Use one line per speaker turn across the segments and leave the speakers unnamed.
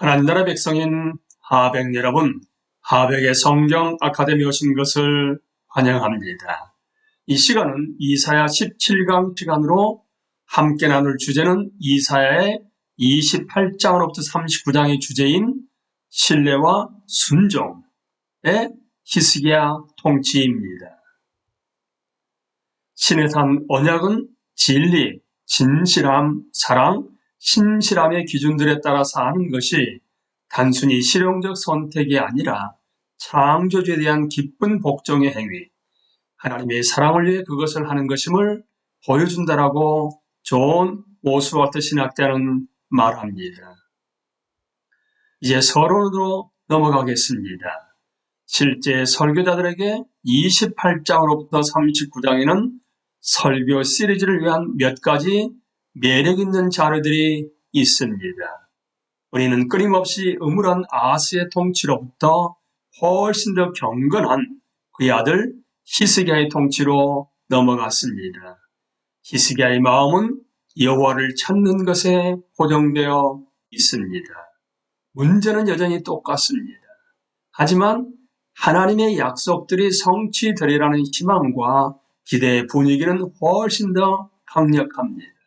하나님 나라 백성인 하백 여러분, 하백의 성경 아카데미 오신 것을 환영합니다. 이 시간은 이사야 17강 시간으로 함께 나눌 주제는 이사야의 28장으로부터 39장의 주제인 신뢰와 순종의 히스기야 통치입니다. 신의 산 언약은 진리, 진실함, 사랑, 신실함의 기준들에 따라 사는 것이 단순히 실용적 선택이 아니라 창조주에 대한 기쁜 복종의 행위, 하나님의 사랑을 위해 그것을 하는 것임을 보여준다라고 존 오스왈트 신학자는 말합니다. 이제 서론으로 넘어가겠습니다. 실제 설교자들에게 28장으로부터 39장에는 설교 시리즈를 위한 몇 가지 매력 있는 자료들이 있습니다. 우리는 끊임없이 음울한 아스의 통치로부터 훨씬 더 경건한 그의 아들 히스기야의 통치로 넘어갔습니다. 히스기야의 마음은 여호와를 찾는 것에 고정되어 있습니다. 문제는 여전히 똑같습니다. 하지만 하나님의 약속들이 성취되리라는 희망과 기대의 분위기는 훨씬 더 강력합니다.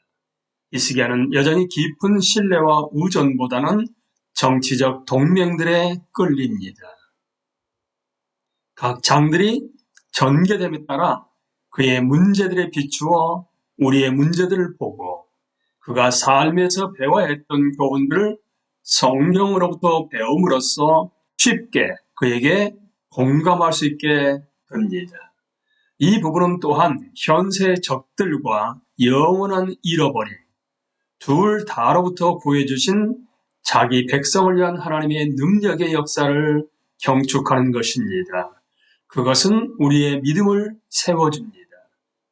히스기야는 여전히 깊은 신뢰와 의존보다는 정치적 동맹들에 끌립니다. 각 장들이 전개됨에 따라 그의 문제들에 비추어 우리의 문제들을 보고 그가 삶에서 배워야 했던 교훈들을 성경으로부터 배움으로써 쉽게 그에게 공감할 수 있게 됩니다. 이 부분은 또한 현세의 적들과 영원한 잃어버림, 둘 다로부터 구해주신 자기 백성을 위한 하나님의 능력의 역사를 경축하는 것입니다. 그것은 우리의 믿음을 세워줍니다.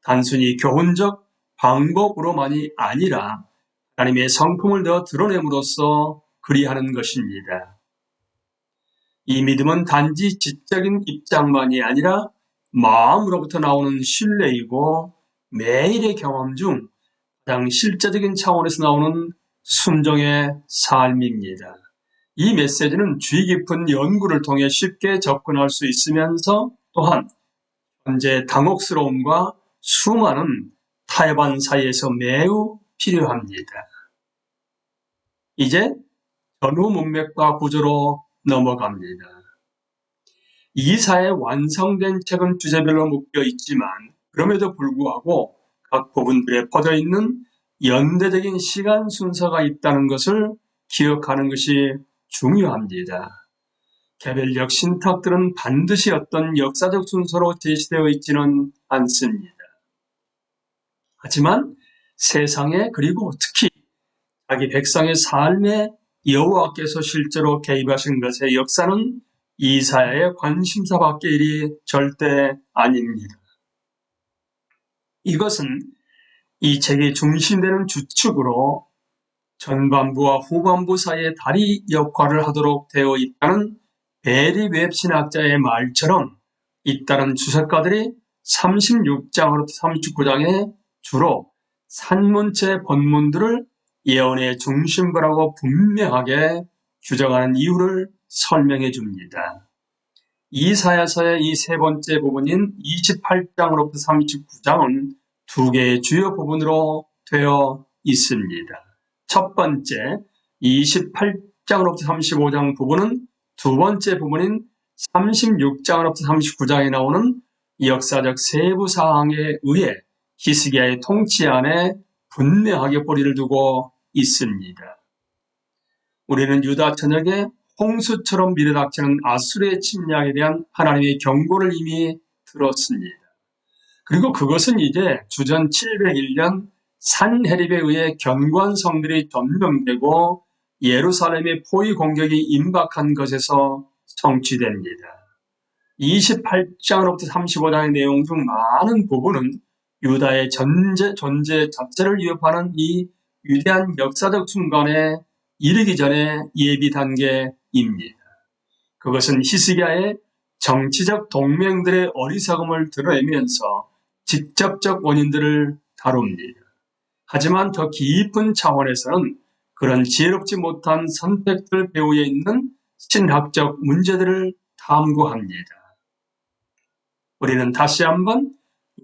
단순히 교훈적 방법으로만이 아니라 하나님의 성품을 더 드러냄으로써 그리하는 것입니다. 이 믿음은 단지 지적인 입장만이 아니라 마음으로부터 나오는 신뢰이고 매일의 경험 중 가장 실제적인 차원에서 나오는 순종의 삶입니다. 이 메시지는 주의 깊은 연구를 통해 쉽게 접근할 수 있으면서 또한 현재 당혹스러움과 수많은 타협한 사이에서 매우 필요합니다. 이제 전후 문맥과 구조로 넘어갑니다. 이사야의 완성된 책은 주제별로 묶여 있지만 그럼에도 불구하고 각 부분들에 퍼져 있는 연대적인 시간 순서가 있다는 것을 기억하는 것이 중요합니다. 개별적 신탁들은 반드시 어떤 역사적 순서로 제시되어 있지는 않습니다. 하지만 세상에 그리고 특히 자기 백성의 삶에 여호와께서 실제로 개입하신 것의 역사는 이사야의 관심사 밖의 일이 절대 아닙니다. 이것은 이 책의 중심되는 주축으로 전반부와 후반부 사이에 다리 역할을 하도록 되어 있다는 베리 웹 신학자의 말처럼 잇따른 주석가들이 36장으로부터 39장에 주로 산문체 본문들을 예언의 중심부라고 분명하게 규정하는 이유를 설명해 줍니다. 이사야서의 이 세 번째 부분인 28장으로부터 39장은 두 개의 주요 부분으로 되어 있습니다. 첫 번째 28장으로부터 35장 부분은 두 번째 부분인 36장으로부터 39장에 나오는 역사적 세부 사항에 의해 히스기야의 통치 안에 분명하게 뿌리를 두고 있습니다. 우리는 유다 전역에 홍수처럼 밀어닥치는 아수르의 침략에 대한 하나님의 경고를 이미 들었습니다. 그리고 그것은 이제 주전 701년 산헤립에 의해 견고한 성들이 점령되고 예루살렘의 포위 공격이 임박한 것에서 성취됩니다. 28장으로부터 35장의 내용 중 많은 부분은 유다의 존재 자체를 위협하는 이 위대한 역사적 순간에 이르기 전에 예비 단계입니다. 그것은 히스기야의 정치적 동맹들의 어리석음을 드러내면서 직접적 원인들을 다룹니다. 하지만 더 깊은 차원에서는 그런 지혜롭지 못한 선택들 배후에 있는 신학적 문제들을 탐구합니다. 우리는 다시 한번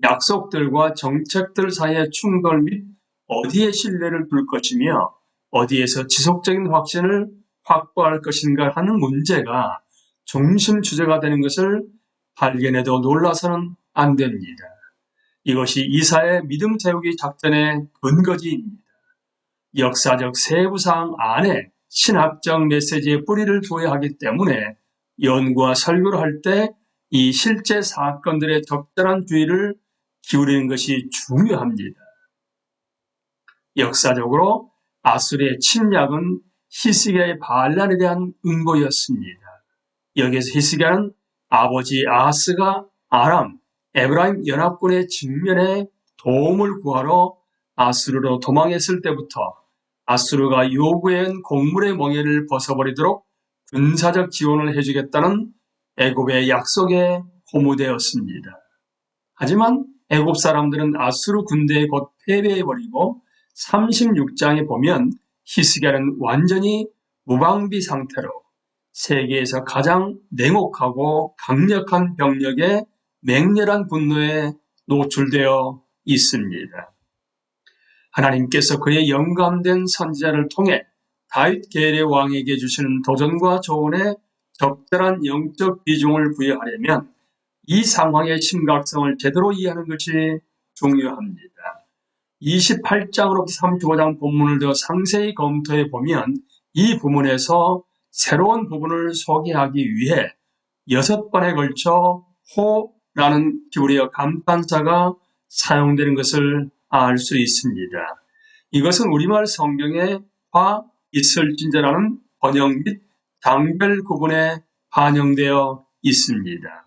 약속들과 정책들 사이의 충돌 및 어디에 신뢰를 둘 것이며 어디에서 지속적인 확신을 확보할 것인가 하는 문제가 중심 주제가 되는 것을 발견해도 놀라서는 안 됩니다. 이것이 이사야의 믿음 세우기 작전의 근거지입니다. 역사적 세부사항 안에 신학적 메시지의 뿌리를 두어야 하기 때문에 연구와 설교를 할 때 이 실제 사건들의 적절한 주의를 기울이는 것이 중요합니다. 역사적으로 아수르의 침략은 히스기야의 반란에 대한 응보였습니다. 여기에서 히스기야는 아버지 아하스가 아람, 에브라임 연합군의 직면에 도움을 구하러 아수르로 도망했을 때부터 아수르가 요구한 곡물의 멍에를 벗어버리도록 군사적 지원을 해주겠다는 애굽의 약속에 고무되었습니다. 하지만 애굽 사람들은 아수르 군대에 곧 패배해버리고 36장에 보면 히스기야는 완전히 무방비 상태로 세계에서 가장 냉혹하고 강력한 병력의 맹렬한 분노에 노출되어 있습니다. 하나님께서 그의 영감된 선지자를 통해 다윗 계열의 왕에게 주시는 도전과 조언에 적절한 영적 비중을 부여하려면 이 상황의 심각성을 제대로 이해하는 것이 중요합니다. 28장으로부터 35장 본문을 더 상세히 검토해 보면 이 부문에서 새로운 부분을 소개하기 위해 6번에 걸쳐 호라는 히브리어 감탄사가 사용되는 것을 알 수 있습니다. 이것은 우리말 성경에 화 있을진저라는 번역 및 장별 구분에 반영되어 있습니다.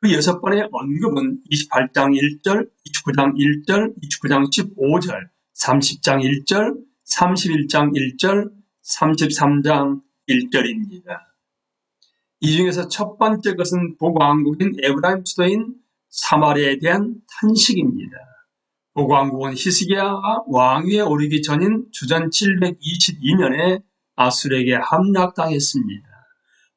그 6번의 언급은 28장 1절, 29장 1절, 29장 15절, 30장 1절, 31장 1절, 33장 1절입니다. 이 중에서 첫 번째 것은 북왕국인 에브라임 수도인 사마리아에 대한 탄식입니다. 북왕국은 히스기야가 왕위에 오르기 전인 주전 722년에 아수르에게 함락당했습니다.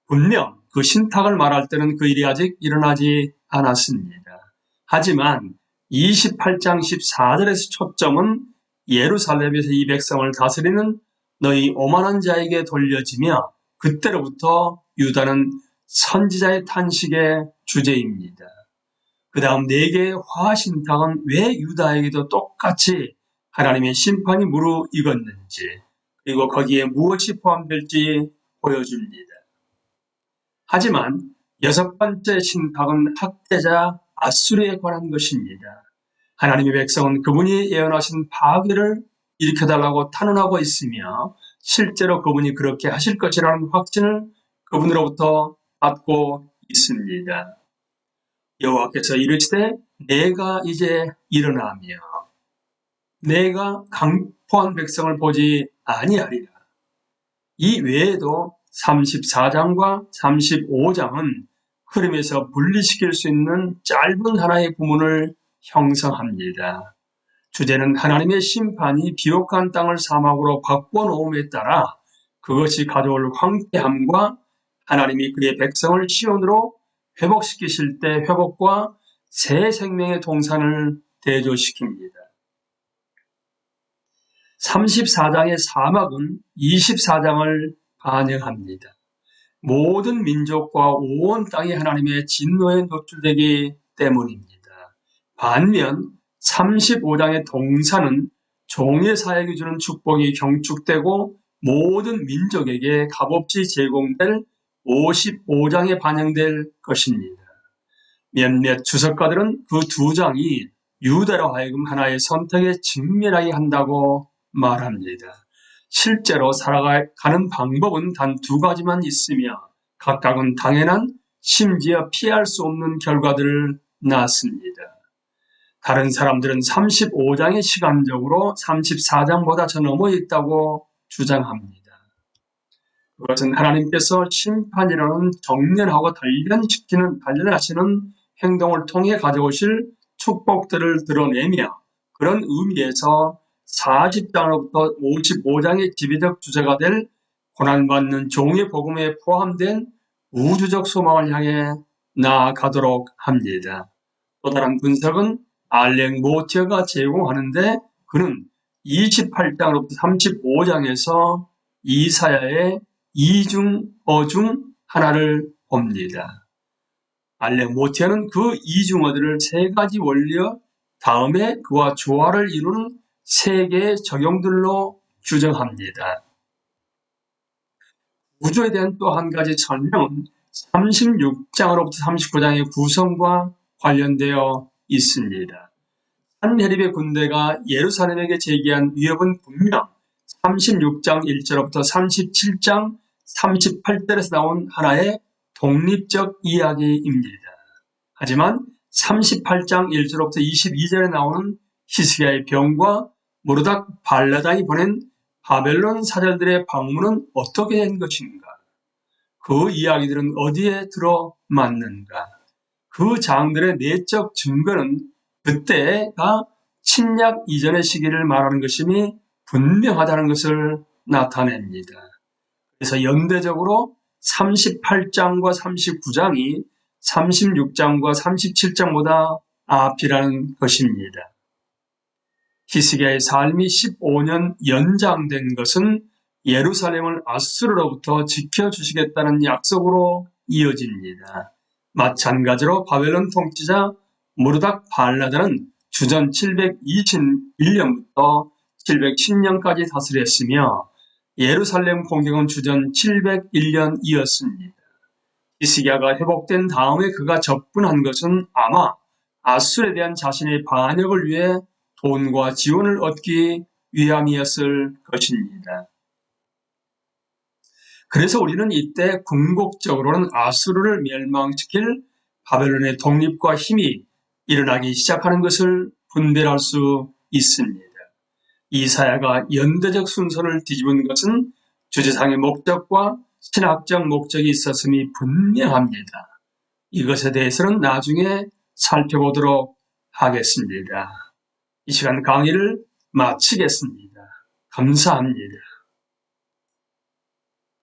분명 그 신탁을 말할 때는 그 일이 아직 일어나지 않았습니다. 하지만 28장 14절에서 초점은 예루살렘에서 이 백성을 다스리는 너희 오만한 자에게 돌려지며 그때로부터 유다는 선지자의 탄식의 주제입니다. 그 다음 4개의 화신탁은 왜 유다에게도 똑같이 하나님의 심판이 무르익었는지 그리고 거기에 무엇이 포함될지 보여줍니다. 하지만 6번째 신탁은 학대자 아수르에 관한 것입니다. 하나님의 백성은 그분이 예언하신 파괴를 일으켜달라고 탄원하고 있으며 실제로 그분이 그렇게 하실 것이라는 확신을 그분으로부터 받고 있습니다. 여호와께서 이르시되 내가 이제 일어나며 내가 강포한 백성을 보지 아니하리라. 이 외에도 34장과 35장은 흐름에서 분리시킬 수 있는 짧은 하나의 구문을 형성합니다. 주제는 하나님의 심판이 비옥한 땅을 사막으로 바꿔놓음에 따라 그것이 가져올 황폐함과 하나님이 그의 백성을 시온으로 회복시키실 때 회복과 새 생명의 동산을 대조시킵니다. 34장의 사막은 24장을 반영합니다. 모든 민족과 온 땅이 하나님의 진노에 노출되기 때문입니다. 반면 35장의 동산은 종의 사역이 주는 축복이 경축되고 모든 민족에게 값없이 제공될 55장에 반영될 것입니다. 몇몇 주석가들은 그 2장이 유다로 하여금 하나의 선택에 직면하게 한다고 말합니다. 실제로 살아가는 방법은 단 2가지만 있으며 각각은 당연한 심지어 피할 수 없는 결과들을 낳습니다. 다른 사람들은 35장이 시간적으로 34장보다 저 넘어 있다고 주장합니다. 그것은 하나님께서 심판이라는 정련하고 단련하시는 행동을 통해 가져오실 축복들을 드러내며 그런 의미에서 40장으로부터 55장의 지배적 주제가 될 고난받는 종의 복음에 포함된 우주적 소망을 향해 나아가도록 합니다. 또 다른 분석은 알렉 모티어가 제공하는데 그는 28장으로부터 35장에서 이사야의 이중어 중 하나를 봅니다. 알렉 모티어는 그 이중어들을 세 가지 원리어 다음에 그와 조화를 이루는 세 개의 적용들로 규정합니다. 구조에 대한 또 한 가지 설명은 36장으로부터 39장의 구성과 관련되어 있습니다. 산헤립의 군대가 예루살렘에게 제기한 위협은 분명 36장 1절부터 37장 38절에서 나온 하나의 독립적 이야기입니다. 하지만 38장 1절부터 22절에 나오는 히스기야의 병과 모르닥 발라단이 보낸 바벨론 사절들의 방문은 어떻게 된 것인가? 그 이야기들은 어디에 들어맞는가? 그 장들의 내적 증거는 그때가 침략 이전의 시기를 말하는 것임이 분명하다는 것을 나타냅니다. 그래서 연대적으로 38장과 39장이 36장과 37장보다 앞이라는 것입니다. 히스기야의 삶이 15년 연장된 것은 예루살렘을 아수르로부터 지켜주시겠다는 약속으로 이어집니다. 마찬가지로 바벨론 통치자 모르닥 발라단은 주전 721년부터 710년까지 다스렸으며 예루살렘 공격은 주전 701년이었습니다. 히스기야가 회복된 다음에 그가 접근한 것은 아마 아수르에 대한 자신의 반역을 위해 돈과 지원을 얻기 위함이었을 것입니다. 그래서 우리는 이때 궁극적으로는 아수르를 멸망시킬 바벨론의 독립과 힘이 일어나기 시작하는 것을 분별할 수 있습니다. 이사야가 연대적 순서를 뒤집은 것은 주제상의 목적과 신학적 목적이 있었음이 분명합니다. 이것에 대해서는 나중에 살펴보도록 하겠습니다. 이 시간 강의를 마치겠습니다. 감사합니다.